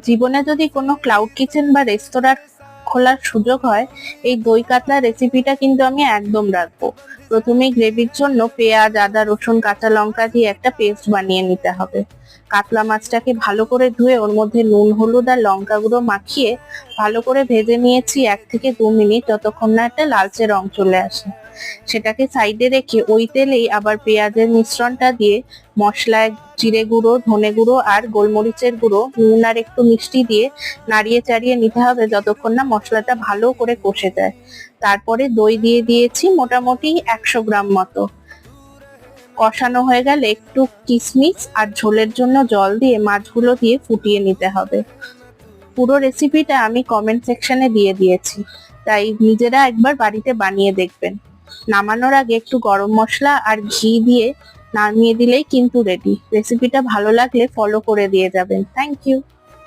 জীবনে যদি কোনো ক্লাউড কিচেন বা রেস্তোরাঁ খোলার সুযোগ হয়, এই দই কাতলা রেসিপিটা কিন্তু আমি একদম রাখবো। প্রথমে গ্রেভির জন্য পেঁয়াজ, আদা, রসুন, কাঁচা লঙ্কা দিয়ে একটা পেস্ট বানিয়ে নিতে হবে। কাতলা মাছটাকে ভালো করে ধুয়ে ওর মধ্যে নুন, হলুদ আর লঙ্কা গুঁড়ো মাখিয়ে ভালো করে ভেজে নিয়েছি 1 থেকে 2 মিনিট, যতক্ষণ না একটা লালচে রং চলে আসে। সেটাকে সাইডে রেখে ওই তেলেই আবার পেঁয়াজের মিশ্রণটা দিয়ে মশলায় জিরে গুঁড়ো, ধনে গুঁড়ো আর গোলমরিচের গুঁড়ো, নুন আর একটু মিষ্টি দিয়ে নাড়িয়ে চাড়িয়ে নিতে হবে যতক্ষণ না মশলাটা ভালো করে কষে যায়। তারপরে দই দিয়ে দিয়েছি মোটামুটি 100 গ্রাম মতো। কষানো হয়ে গেলে একটু কিশমিশ আর ঝোলের জন্য জল দিয়ে মাছগুলো দিয়ে ফুটিয়ে নিতে হবে। পুরো রেসিপিটা আমি কমেন্ট সেকশনে দিয়ে দিয়েছি, তাই নিজেরা একবার বাড়িতে বানিয়ে দেখবেন। নামানোর আগে একটু গরম মশলা আর ঘি দিয়ে নামিয়ে দিলেই কিন্তু রেডি। রেসিপিটা ভালো লাগলে ফলো করে দিয়ে যাবেন। Thank you.